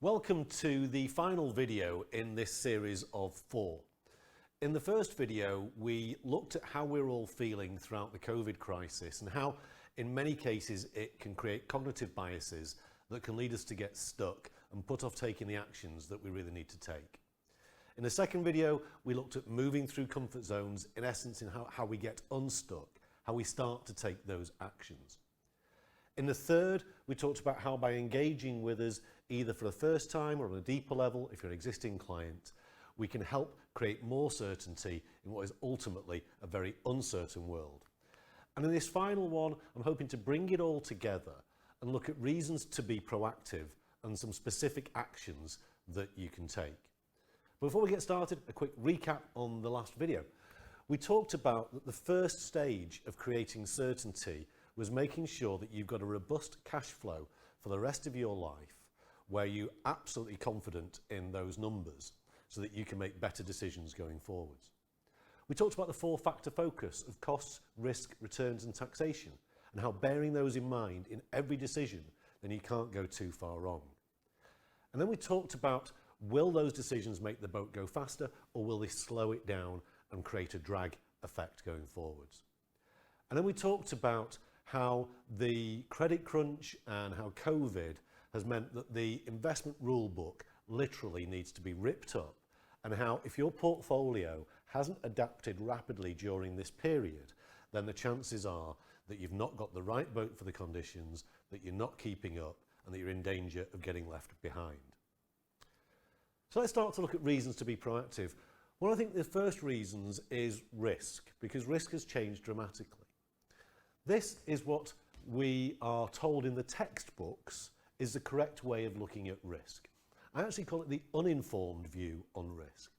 Welcome to the final video in this series of 4. In the first video, we looked at how we're all feeling throughout the COVID crisis and how, in many cases, it can create cognitive biases that can lead us to get stuck and put off taking the actions that we really need to take. In the second video, we looked at moving through comfort zones, in essence, in how we get unstuck, how we start to take those actions. In the third, we talked about how by engaging with us, either for the first time or on a deeper level, if you're an existing client, we can help create more certainty in what is ultimately a very uncertain world. And in this final one, I'm hoping to bring it all together and look at reasons to be proactive and some specific actions that you can take. But before we get started, a quick recap on the last video. We talked about that the first stage of creating certainty was making sure that you've got a robust cash flow for the rest of your life where you're absolutely confident in those numbers so that you can make better decisions going forwards. We talked about the 4-factor focus of costs, risk, returns and taxation, and how bearing those in mind in every decision, then you can't go too far wrong. And then we talked about, will those decisions make the boat go faster or will they slow it down and create a drag effect going forwards? And then we talked about how the credit crunch and how COVID has meant that the investment rule book literally needs to be ripped up, and how if your portfolio hasn't adapted rapidly during this period, then the chances are that you've not got the right boat for the conditions, that you're not keeping up, and that you're in danger of getting left behind. So let's start to look at reasons to be proactive. Well, I think the first reasons is risk, because risk has changed dramatically. This is what we are told in the textbooks is the correct way of looking at risk. I actually call it the uninformed view on risk.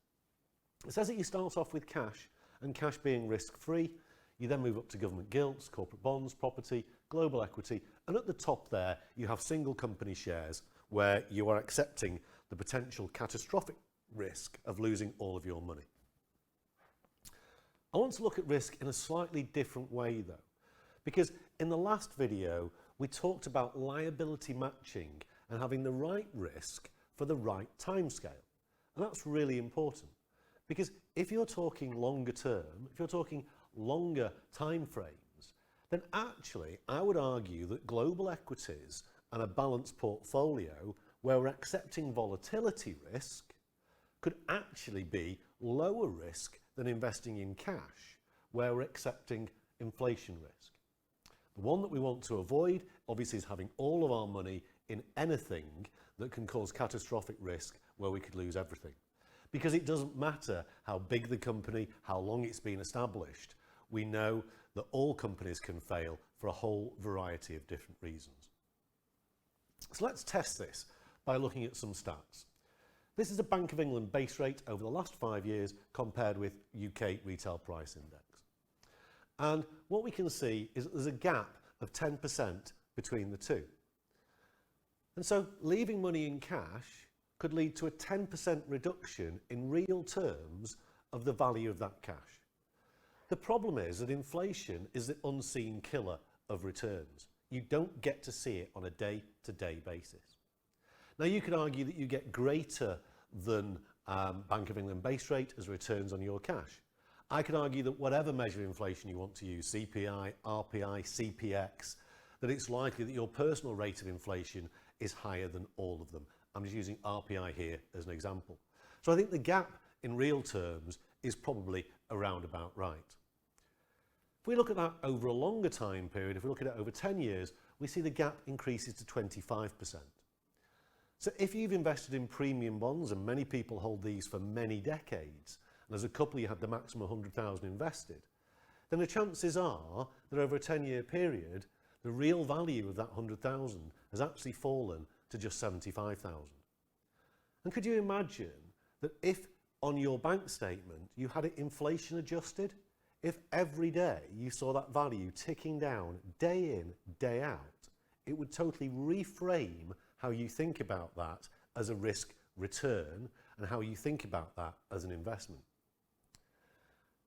It says that you start off with cash, and cash being risk-free. You then move up to government gilts, corporate bonds, property, global equity, and at the top there you have single company shares where you are accepting the potential catastrophic risk of losing all of your money. I want to look at risk in a slightly different way though, because in the last video we talked about liability matching and having the right risk for the right timescale. And that's really important, because if you're talking longer term, if you're talking longer time frames, then actually I would argue that global equities and a balanced portfolio where we're accepting volatility risk could actually be lower risk than investing in cash where we're accepting inflation risk. The one that we want to avoid, obviously, is having all of our money in anything that can cause catastrophic risk where we could lose everything. Because it doesn't matter how big the company, how long it's been established, we know that all companies can fail for a whole variety of different reasons. So let's test this by looking at some stats. This is a Bank of England base rate over the last 5 years compared with UK retail price index. And what we can see is that there's a gap of 10% between the two. And so leaving money in cash could lead to a 10% reduction in real terms of the value of that cash. The problem is that inflation is the unseen killer of returns. You don't get to see it on a day-to-day basis. Now you could argue that you get greater than Bank of England base rate as returns on your cash. I could argue that whatever measure of inflation you want to use, CPI, RPI, CPX, that it's likely that your personal rate of inflation is higher than all of them. I'm just using RPI here as an example. So I think the gap in real terms is probably around about right. If we look at that over a longer time period, if we look at it over 10 years, we see the gap increases to 25%. So if you've invested in premium bonds, and many people hold these for many decades, and as a couple you had the maximum 100,000 invested, then the chances are that over a 10-year period, the real value of that 100,000 has actually fallen to just 75,000. And could you imagine that if on your bank statement you had it inflation adjusted, if every day you saw that value ticking down day in, day out, it would totally reframe how you think about that as a risk return and how you think about that as an investment.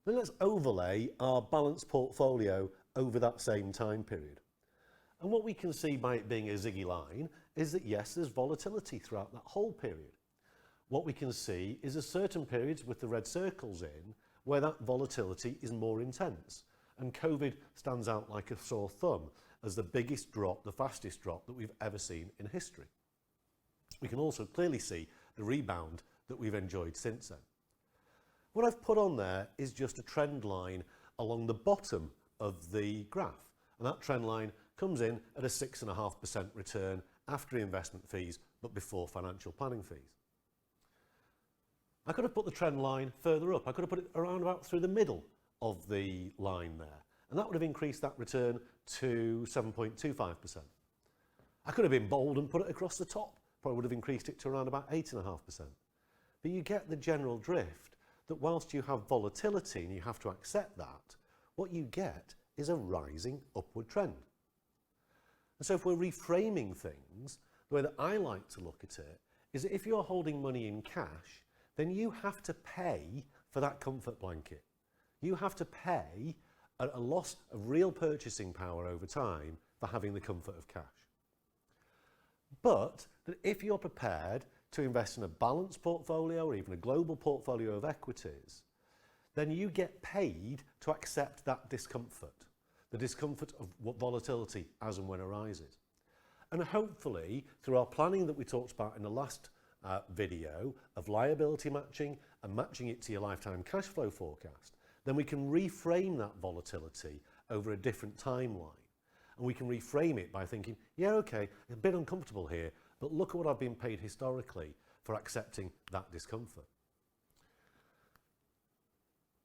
Then let's overlay our balanced portfolio over that same time period. And what we can see by it being a ziggy line is that yes, there's volatility throughout that whole period. What we can see is there's certain periods with the red circles in where that volatility is more intense. And COVID stands out like a sore thumb as the biggest drop, the fastest drop that we've ever seen in history. We can also clearly see the rebound that we've enjoyed since then. What I've put on there is just a trend line along the bottom of the graph. And that trend line comes in at a 6.5% return after investment fees, but before financial planning fees. I could have put the trend line further up. I could have put it around about through the middle of the line there, and that would have increased that return to 7.25%. I could have been bold and put it across the top. Probably would have increased it to around about 8.5%. But you get the general drift that whilst you have volatility and you have to accept that, what you get is a rising upward trend. And so if we're reframing things, the way that I like to look at it is that if you're holding money in cash, then you have to pay for that comfort blanket. You have to pay a loss of real purchasing power over time for having the comfort of cash. But that if you're prepared to invest in a balanced portfolio or even a global portfolio of equities, then you get paid to accept that discomfort, the discomfort of what volatility as and when arises. And hopefully, through our planning that we talked about in the last video of liability matching and matching it to your lifetime cash flow forecast, then we can reframe that volatility over a different timeline. And we can reframe it by thinking, yeah, okay, a bit uncomfortable here, but look at what I've been paid historically for accepting that discomfort.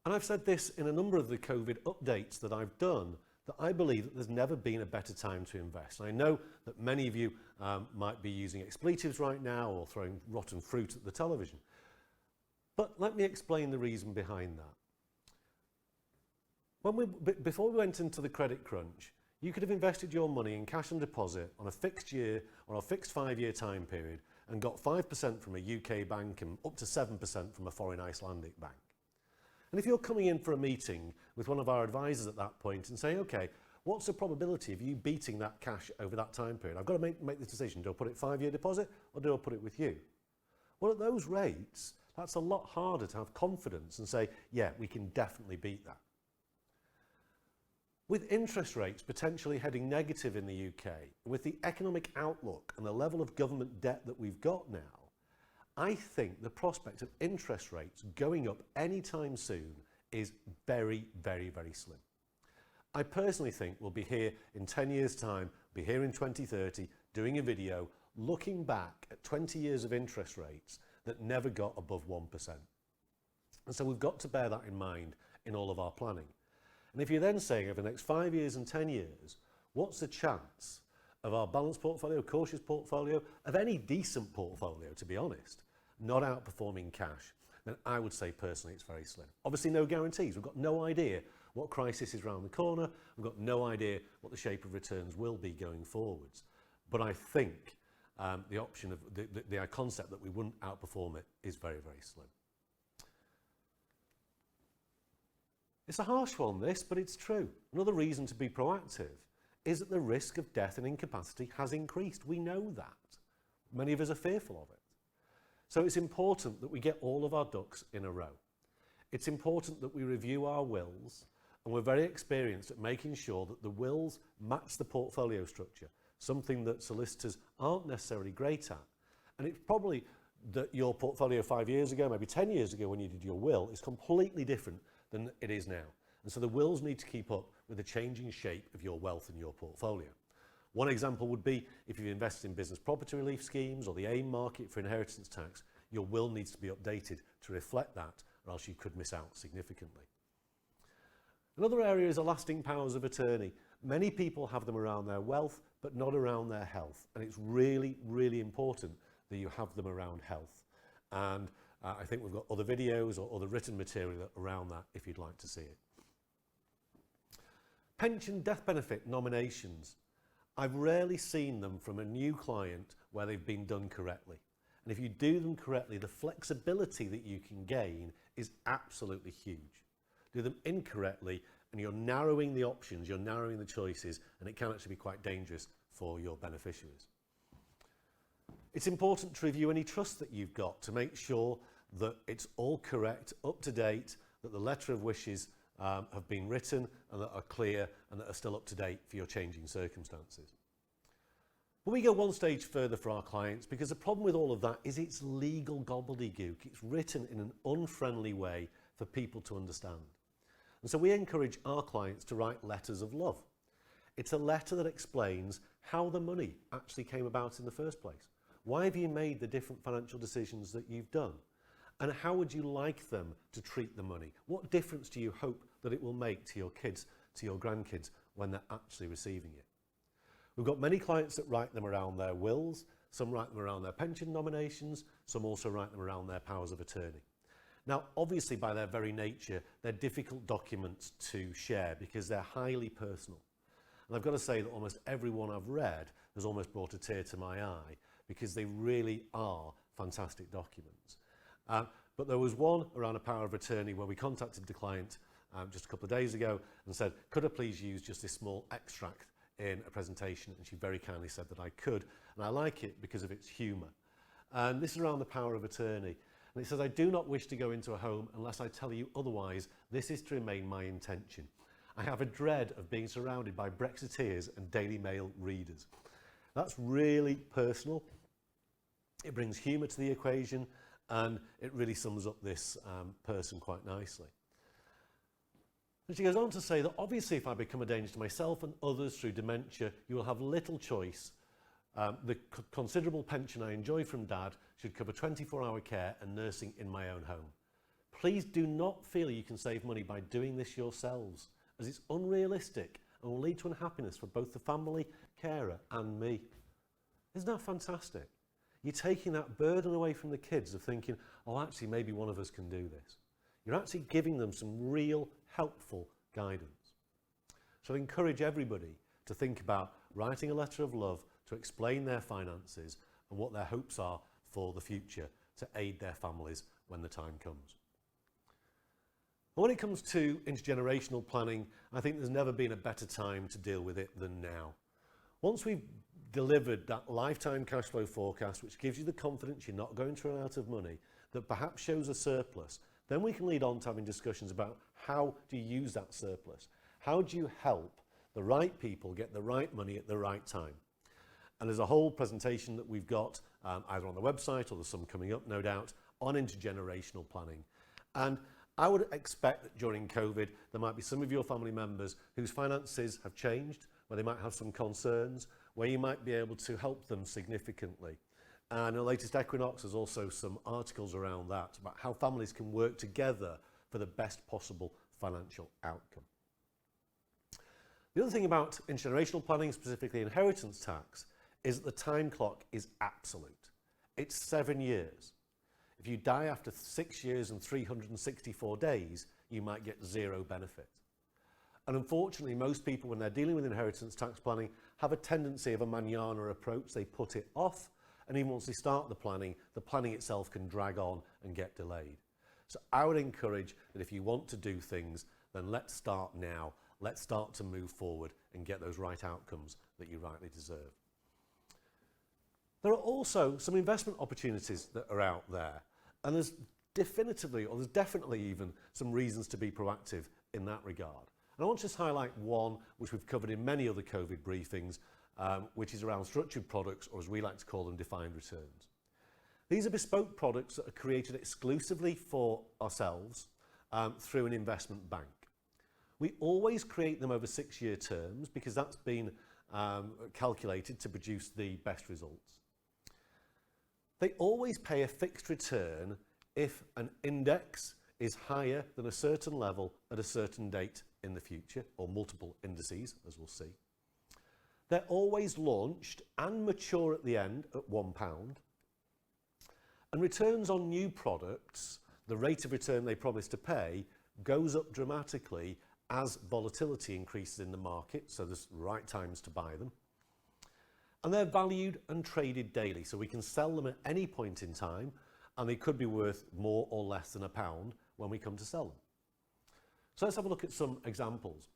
And I've said this in a number of the COVID updates that I've done, that I believe that there's never been a better time to invest. And I know that many of you might be using expletives right now or throwing rotten fruit at the television. But let me explain the reason behind that. Before we went into the credit crunch, you could have invested your money in cash and deposit on a fixed year or a fixed 5-year time period and got 5% from a UK bank and up to 7% from a foreign Icelandic bank. And if you're coming in for a meeting with one of our advisors at that point and saying, okay, what's the probability of you beating that cash over that time period? I've got to make this decision. Do I put it 5-year deposit or do I put it with you? Well, at those rates, that's a lot harder to have confidence and say, yeah, we can definitely beat that. With interest rates potentially heading negative in the UK, with the economic outlook and the level of government debt that we've got now, I think the prospect of interest rates going up anytime soon is very, very, very slim. I personally think we'll be here in 10 years' time, be here in 2030, doing a video looking back at 20 years of interest rates that never got above 1%. And so we've got to bear that in mind in all of our planning. And if you're then saying over the next 5 years and 10 years, what's the chance of our balanced portfolio, cautious portfolio, of any decent portfolio, to be honest, not outperforming cash, then I would say personally it's very slim. Obviously no guarantees. We've got no idea what crisis is around the corner. We've got no idea what the shape of returns will be going forwards. But I think the option of the concept that we wouldn't outperform it is very, very slim. It's a harsh one, this, but it's true. Another reason to be proactive is that the risk of death and incapacity has increased. We know that. Many of us are fearful of it. So it's important that we get all of our ducks in a row. It's important that we review our wills, and we're very experienced at making sure that the wills match the portfolio structure, something that solicitors aren't necessarily great at. And it's probably that your portfolio 5 years ago, maybe 10 years ago when you did your will, is completely different than it is now. And so the wills need to keep up with the changing shape of your wealth and your portfolio. One example would be if you've invested in business property relief schemes or the AIM market for inheritance tax, your will needs to be updated to reflect that, or else you could miss out significantly. Another area is the lasting powers of attorney. Many people have them around their wealth, but not around their health. And it's really, really important that you have them around health. And I think we've got other videos or other written material around that if you'd like to see it. Pension death benefit nominations. I've rarely seen them from a new client where they've been done correctly. And if you do them correctly, the flexibility that you can gain is absolutely huge. Do them incorrectly and you're narrowing the options, you're narrowing the choices, and it can actually be quite dangerous for your beneficiaries. It's important to review any trust that you've got to make sure that it's all correct, up to date, that the letter of wishes have been written and that are clear and that are still up to date for your changing circumstances. But we go one stage further for our clients, because the problem with all of that is it's legal gobbledygook. It's written in an unfriendly way for people to understand. And so we encourage our clients to write letters of love. It's a letter that explains how the money actually came about in the first place. Why have you made the different financial decisions that you've done? And how would you like them to treat the money? What difference do you hope that it will make to your kids, to your grandkids, when they're actually receiving it? We've got many clients that write them around their wills, some write them around their pension nominations, some also write them around their powers of attorney. Now, obviously, by their very nature, they're difficult documents to share because they're highly personal. And I've got to say that almost every one I've read has almost brought a tear to my eye, because they really are fantastic documents. But there was one around a power of attorney where we contacted the client just a couple of days ago and said, could I please use just this small extract in a presentation? And she very kindly said that I could. And I like it because of its humour. And this is around the power of attorney. And it says, I do not wish to go into a home unless I tell you otherwise. This is to remain my intention. I have a dread of being surrounded by Brexiteers and Daily Mail readers. That's really personal. It brings humour to the equation, and it really sums up this person quite nicely. And she goes on to say that obviously if I become a danger to myself and others through dementia, you will have little choice. The considerable pension I enjoy from Dad should cover 24-hour care and nursing in my own home. Please do not feel you can save money by doing this yourselves, as it's unrealistic and will lead to unhappiness for both the family, carer and me. Isn't that fantastic? You're taking that burden away from the kids of thinking, oh, actually, maybe one of us can do this. You're actually giving them some real helpful guidance. So I encourage everybody to think about writing a letter of love to explain their finances and what their hopes are for the future to aid their families when the time comes. And when it comes to intergenerational planning, I think there's never been a better time to deal with it than now. Once we've delivered that lifetime cash flow forecast, which gives you the confidence you're not going to run out of money, that perhaps shows a surplus, then we can lead on to having discussions about how do you use that surplus? How do you help the right people get the right money at the right time? And there's a whole presentation that we've got either on the website or there's some coming up, no doubt, on intergenerational planning. And I would expect that during COVID, there might be some of your family members whose finances have changed, where they might have some concerns, where you might be able to help them significantly. And in the latest Equinox, there's also some articles around that, about how families can work together for the best possible financial outcome. The other thing about intergenerational planning, specifically inheritance tax, is that the time clock is absolute. It's 7 years. If you die after 6 years and 364 days, you might get zero benefit. And unfortunately, most people, when they're dealing with inheritance tax planning, have a tendency of a manana approach. They put it off, and even once they start the planning itself can drag on and get delayed. So I would encourage that if you want to do things, then let's start now. Let's start to move forward and get those right outcomes that you rightly deserve. There are also some investment opportunities that are out there, and there's definitely even some reasons to be proactive in that regard. And I want to just highlight one which we've covered in many other COVID briefings, which is around structured products, or as we like to call them, defined returns. These are bespoke products that are created exclusively for ourselves through an investment bank. We always create them over 6-year terms because that's been calculated to produce the best results. They always pay a fixed return if an index is higher than a certain level at a certain date in the future, or multiple indices, as we'll see. They're always launched and mature at the end at £1. And returns on new products, the rate of return they promise to pay, goes up dramatically as volatility increases in the market, so there's right times to buy them. And they're valued and traded daily, so we can sell them at any point in time, and they could be worth more or less than £1 when we come to sell them. So let's have a look at some examples.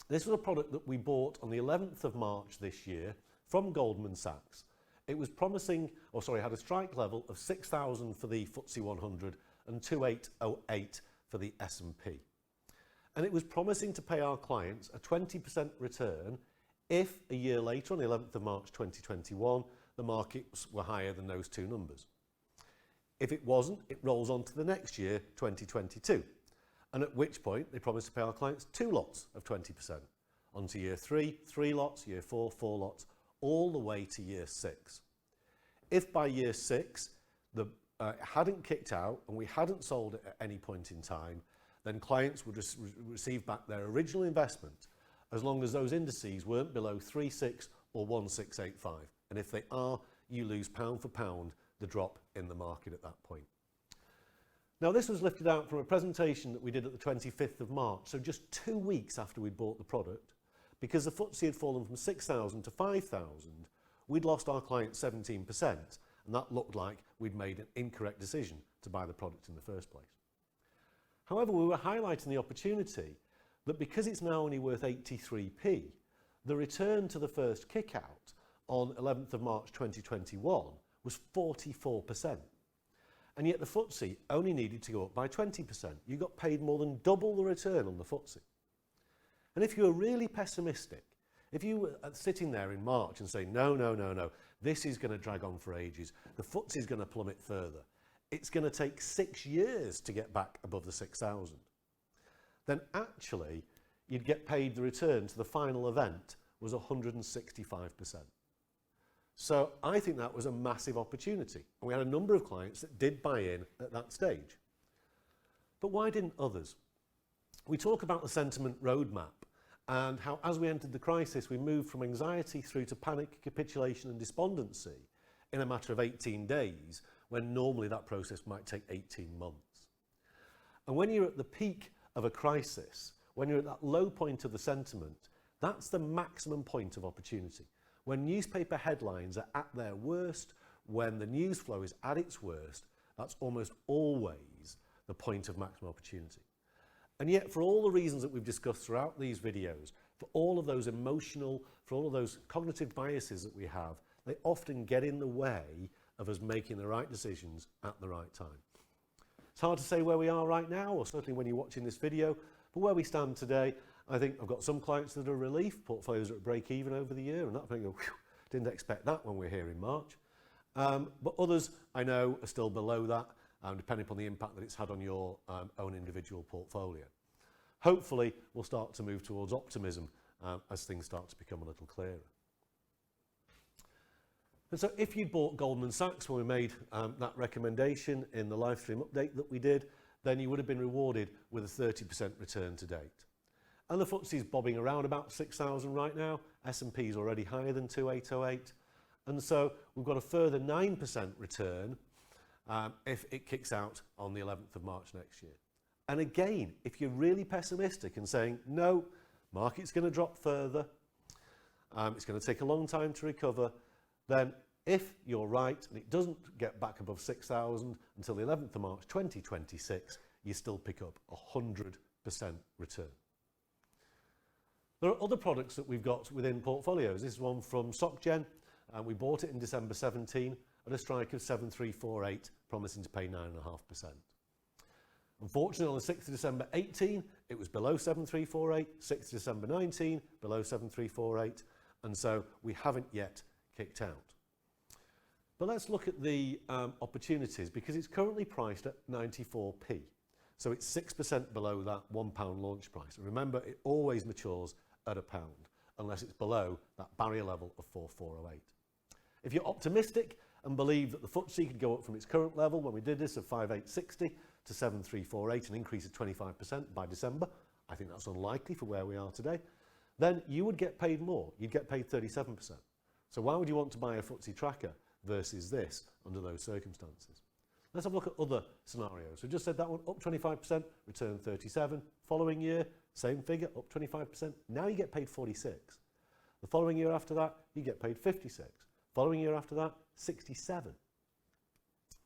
This was a product that we bought on the 11th of March this year from Goldman Sachs. It was promising, had a strike level of 6,000 for the FTSE 100 and 2808 for the S&P. And it was promising to pay our clients a 20% return if a year later, on the 11th of March 2021, the markets were higher than those two numbers. If it wasn't, it rolls on to the next year, 2022, and at which point they promised to pay our clients 2 lots of 20%. On to year 3, 3 lots, year 4, 4 lots, all the way to year 6. If by year 6 it hadn't kicked out and we hadn't sold it at any point in time, then clients would receive back their original investment as long as those indices weren't below 36 or 1685. And if they are, you lose pound for pound the drop in the market at that point. Now, this was lifted out from a presentation that we did at the 25th of March, so just 2 weeks after we'd bought the product. Because the FTSE had fallen from 6,000 to 5,000, we'd lost our clients 17%, and that looked like we'd made an incorrect decision to buy the product in the first place. However, we were highlighting the opportunity that because it's now only worth 83p, the return to the first kick out on 11th of March 2021 was 44%. And yet the FTSE only needed to go up by 20%. You got paid more than double the return on the FTSE. And if you were really pessimistic, if you were sitting there in March and saying, no, this is going to drag on for ages, the FTSE is going to plummet further, it's going to take 6 years to get back above the 6,000, then actually you'd get paid the return to the final event was 165%. So I think that was a massive opportunity. And we had a number of clients that did buy in at that stage. But why didn't others? We talk about the sentiment roadmap and how as we entered the crisis, we moved from anxiety through to panic, capitulation and despondency in a matter of 18 days, when normally that process might take 18 months. And when you're at the peak of a crisis, when you're at that low point of the sentiment, that's the maximum point of opportunity. When newspaper headlines are at their worst, when the news flow is at its worst, that's almost always the point of maximum opportunity. And yet, for all the reasons that we've discussed throughout these videos, for all of those emotional, for all of those cognitive biases that we have, they often get in the way of us making the right decisions at the right time. It's hard to say where we are right now, or certainly when you're watching this video, but where we stand today, I think I've got some clients that are relief, portfolios are at break even over the year, and that thing, didn't expect that when we're here in March. But others I know are still below that, depending upon the impact that it's had on your own individual portfolio. Hopefully, we'll start to move towards optimism as things start to become a little clearer. And so if you bought Goldman Sachs when we made that recommendation in the live stream update that we did, then you would have been rewarded with a 30% return to date. And the FTSE is bobbing around about 6,000 right now. S&P is already higher than 2808. And so we've got a further 9% return if it kicks out on the 11th of March next year. And again, if you're really pessimistic and saying, no, market's going to drop further, it's going to take a long time to recover, then if you're right and it doesn't get back above 6,000 until the 11th of March 2026, you still pick up 100% return. There are other products that we've got within portfolios. This is one from SocGen, and we bought it in December 17 at a strike of 7348, promising to pay 9.5%. Unfortunately, on the 6th of December 18, it was below 7348, 6th of December 19, below 7348, and so we haven't yet kicked out. But let's look at the opportunities, because it's currently priced at 94p. So it's 6% below that £1 launch price. And remember, it always matures at £1, unless it's below that barrier level of 4408. If you're optimistic and believe that the FTSE could go up from its current level when we did this of 5860 to 7348, an increase of 25% by December, I think that's unlikely for where we are today, then you would get paid more. You'd get paid 37%. So why would you want to buy a FTSE tracker versus this under those circumstances? Let's have a look at other scenarios. We just said that one, up 25%, return 37. Following year, same figure, up 25%. Now you get paid 46. The following year after that, you get paid 56. Following year after that, 67.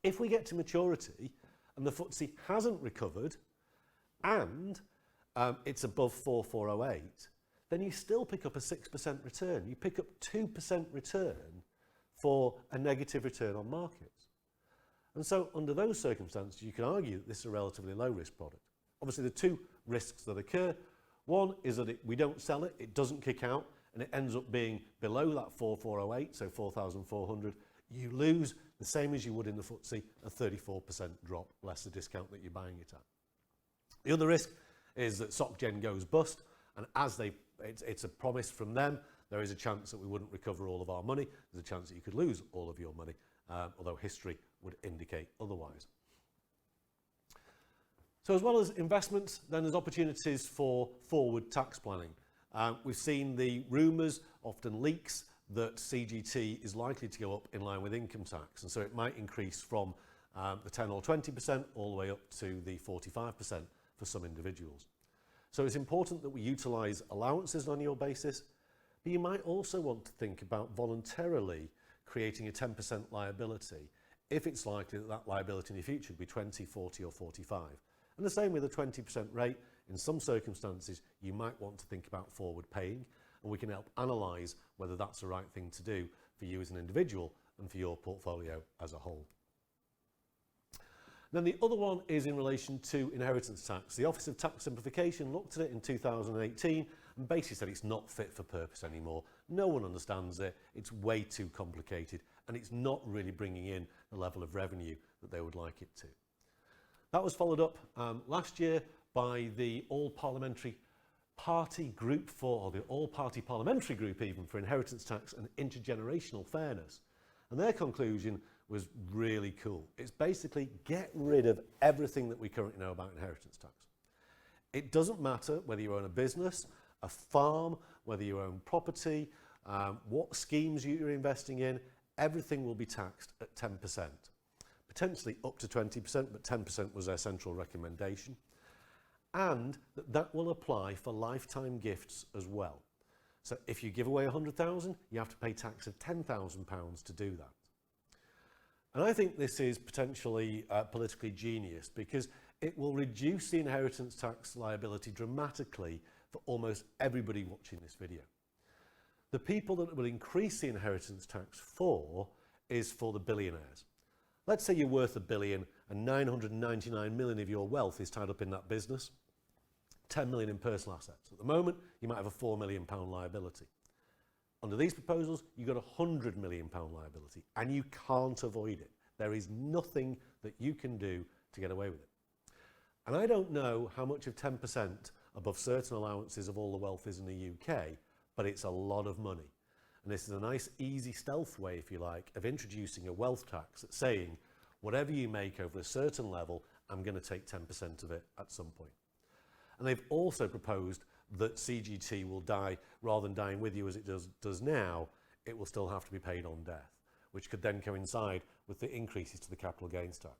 If we get to maturity and the FTSE hasn't recovered and it's above 4408, then you still pick up a 6% return. You pick up 2% return for a negative return on markets. And so under those circumstances, you can argue that this is a relatively low risk product. Obviously, the two risks that occur, one is that we don't sell it, it doesn't kick out, and it ends up being below that 4408, so 4,400. You lose the same as you would in the FTSE, a 34% drop, less the discount that you're buying it at. The other risk is that SocGen goes bust, and as it's a promise from them, there is a chance that we wouldn't recover all of our money. There's a chance that you could lose all of your money, although history would indicate otherwise. So as well as investments, then there's opportunities for forward tax planning. We've seen the rumours, often leaks, that CGT is likely to go up in line with income tax, and so it might increase from the 10 or 20% all the way up to the 45% for some individuals. So it's important that we utilise allowances on an annual basis, but you might also want to think about voluntarily creating a 10% liability if it's likely that that liability in the future will be 20, 40 or 45. And the same with a 20% rate. In some circumstances, you might want to think about forward paying, and we can help analyse whether that's the right thing to do for you as an individual and for your portfolio as a whole. Then the other one is in relation to inheritance tax. The Office of Tax Simplification looked at it in 2018 and basically said it's not fit for purpose anymore. No one understands it, it's way too complicated, and it's not really bringing in the level of revenue that they would like it to. That was followed up last year by the All-Parliamentary Party Group or the All-Party Parliamentary Group even, for Inheritance Tax and Intergenerational Fairness. And their conclusion was really cool. It's basically get rid of everything that we currently know about inheritance tax. It doesn't matter whether you own a business, a farm, whether you own property, what schemes you're investing in, everything will be taxed at 10%. Potentially up to 20%, but 10% was their central recommendation. And that will apply for lifetime gifts as well. So if you give away 100,000, you have to pay tax of £10,000 to do that. And I think this is potentially politically genius because it will reduce the inheritance tax liability dramatically for almost everybody watching this video. The people that it will increase the inheritance tax for is for the billionaires. Let's say you're worth $1 billion and 999 million of your wealth is tied up in that business, 10 million in personal assets. At the moment, you might have a £4 million liability. Under these proposals, you've got a £100 million liability, and you can't avoid it. There is nothing that you can do to get away with it. And I don't know how much of 10% above certain allowances of all the wealth is in the UK, but it's a lot of money. And this is a nice, easy, stealth way, if you like, of introducing a wealth tax that's saying, whatever you make over a certain level, I'm going to take 10% of it at some point. And they've also proposed that CGT will die, rather than dying with you as it does now, it will still have to be paid on death, which could then coincide with the increases to the capital gains tax.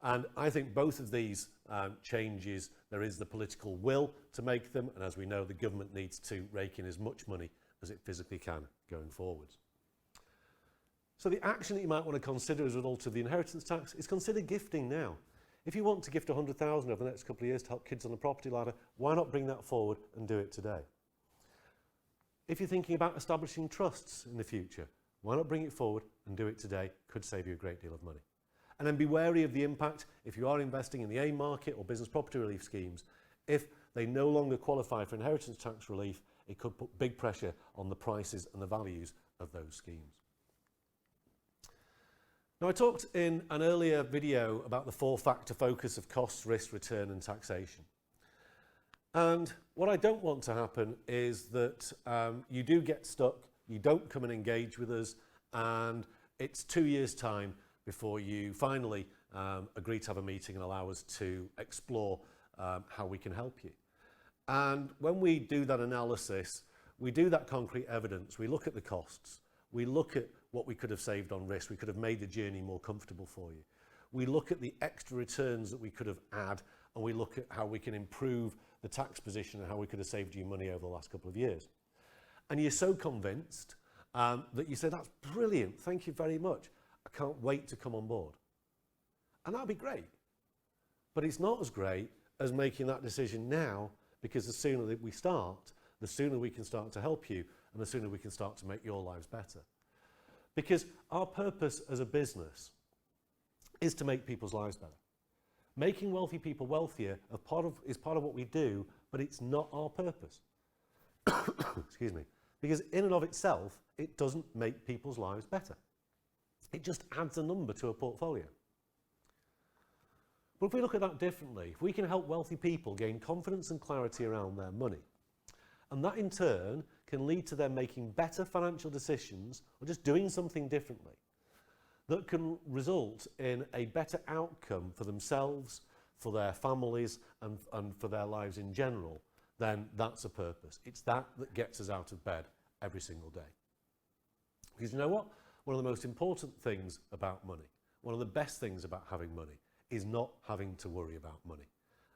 And I think both of these changes, there is the political will to make them, and as we know, the government needs to rake in as much money as it physically can going forwards. So the action that you might want to consider as a result of the inheritance tax is consider gifting now. If you want to gift 100,000 over the next couple of years to help kids on the property ladder, why not bring that forward and do it today? If you're thinking about establishing trusts in the future, why not bring it forward and do it today? Could save you a great deal of money. And then be wary of the impact if you are investing in the AIM market or business property relief schemes. If they no longer qualify for inheritance tax relief, it could put big pressure on the prices and the values of those schemes. Now, I talked in an earlier video about the four-factor focus of cost, risk, return and taxation. And what I don't want to happen is that you do get stuck, you don't come and engage with us, and it's 2 years' time before you finally agree to have a meeting and allow us to explore how we can help you. And when we do that analysis, we do that concrete evidence, we look at the costs, we look at what we could have saved on risk, we could have made the journey more comfortable for you. We look at the extra returns that we could have had, and we look at how we can improve the tax position and how we could have saved you money over the last couple of years. And you're so convinced that you say, that's brilliant, thank you very much. I can't wait to come on board. And that'd be great. But it's not as great as making that decision now, because the sooner that we start, the sooner we can start to help you, and the sooner we can start to make your lives better. Because our purpose as a business is to make people's lives better. Making wealthy people wealthier is part of what we do, but it's not our purpose. Excuse me. Because in and of itself, it doesn't make people's lives better. It just adds a number to a portfolio. But if we look at that differently, if we can help wealthy people gain confidence and clarity around their money, and that in turn can lead to them making better financial decisions or just doing something differently, that can result in a better outcome for themselves, for their families, and for their lives in general, then that's a purpose. It's that gets us out of bed every single day. Because you know what? One of the most important things about money, one of the best things about having money, is not having to worry about money.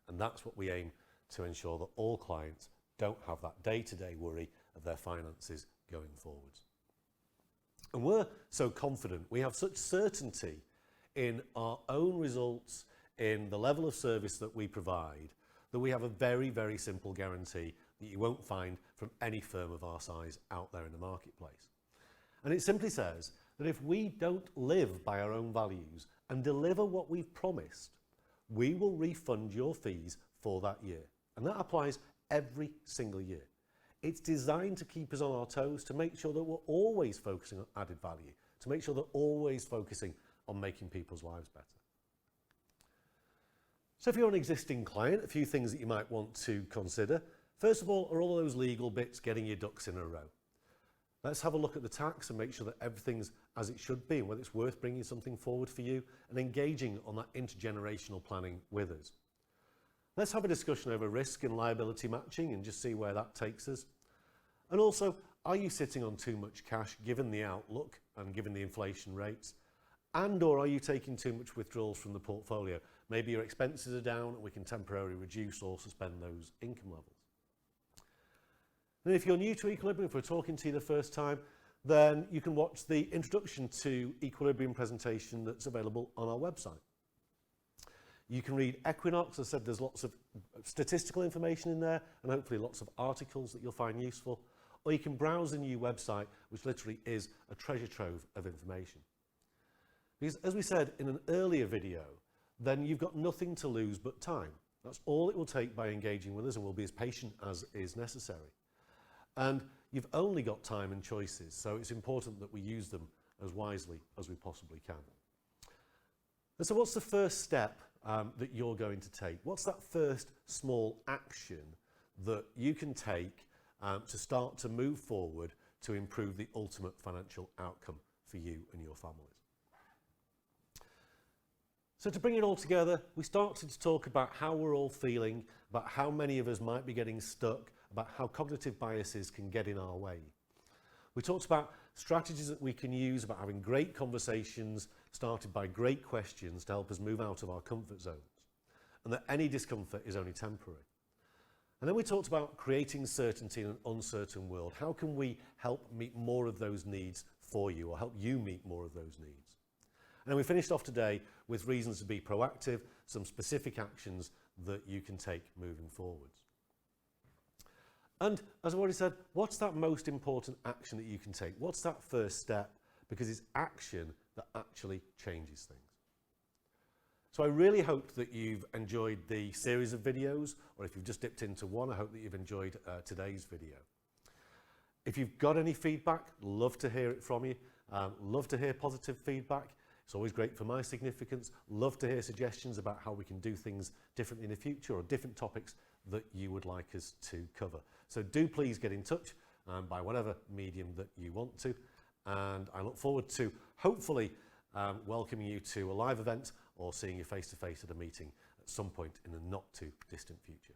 And that's what we aim to ensure that all clients don't have that day-to-day worry of their finances going forwards. And we're so confident, we have such certainty in our own results, in the level of service that we provide, that we have a very, very simple guarantee that you won't find from any firm of our size out there in the marketplace. And it simply says that if we don't live by our own values and deliver what we've promised, we will refund your fees for that year. And that applies every single year. It's designed to keep us on our toes, to make sure that we're always focusing on added value, to make sure that we're always focusing on making people's lives better. So if you're an existing client, a few things that you might want to consider. First of all, are all those legal bits getting your ducks in a row? Let's have a look at the tax and make sure that everything's as it should be, and whether it's worth bringing something forward for you and engaging on that intergenerational planning with us. Let's have a discussion over risk and liability matching and just see where that takes us. And also, are you sitting on too much cash given the outlook and given the inflation rates? And or are you taking too much withdrawals from the portfolio? Maybe your expenses are down and we can temporarily reduce or suspend those income levels. And if you're new to Equilibrium, if we're talking to you the first time, then you can watch the introduction to Equilibrium presentation that's available on our website. You can read Equinox. As I said, there's lots of statistical information in there and hopefully lots of articles that you'll find useful. Or you can browse the new website, which literally is a treasure trove of information. Because as we said in an earlier video, then you've got nothing to lose but time. That's all it will take by engaging with us, and we'll be as patient as is necessary. And you've only got time and choices, so it's important that we use them as wisely as we possibly can. And so what's the first step that you're going to take? What's that first small action that you can take to start to move forward to improve the ultimate financial outcome for you and your families? So to bring it all together, we started to talk about how we're all feeling, about how many of us might be getting stuck, about how cognitive biases can get in our way. We talked about strategies that we can use, about having great conversations started by great questions to help us move out of our comfort zones, and that any discomfort is only temporary. And then we talked about creating certainty in an uncertain world. How can we help meet more of those needs for you, or help you meet more of those needs? And then we finished off today with reasons to be proactive, some specific actions that you can take moving forwards. And as I've already said, what's that most important action that you can take? What's that first step? Because it's action that actually changes things. So I really hope that you've enjoyed the series of videos, or if you've just dipped into one, I hope that you've enjoyed today's video. If you've got any feedback, love to hear it from you. Love to hear positive feedback. It's always great for my significance. Love to hear suggestions about how we can do things differently in the future, or different topics that you would like us to cover. So do please get in touch by whatever medium that you want to. And I look forward to hopefully welcoming you to a live event or seeing you face to face at a meeting at some point in the not too distant future.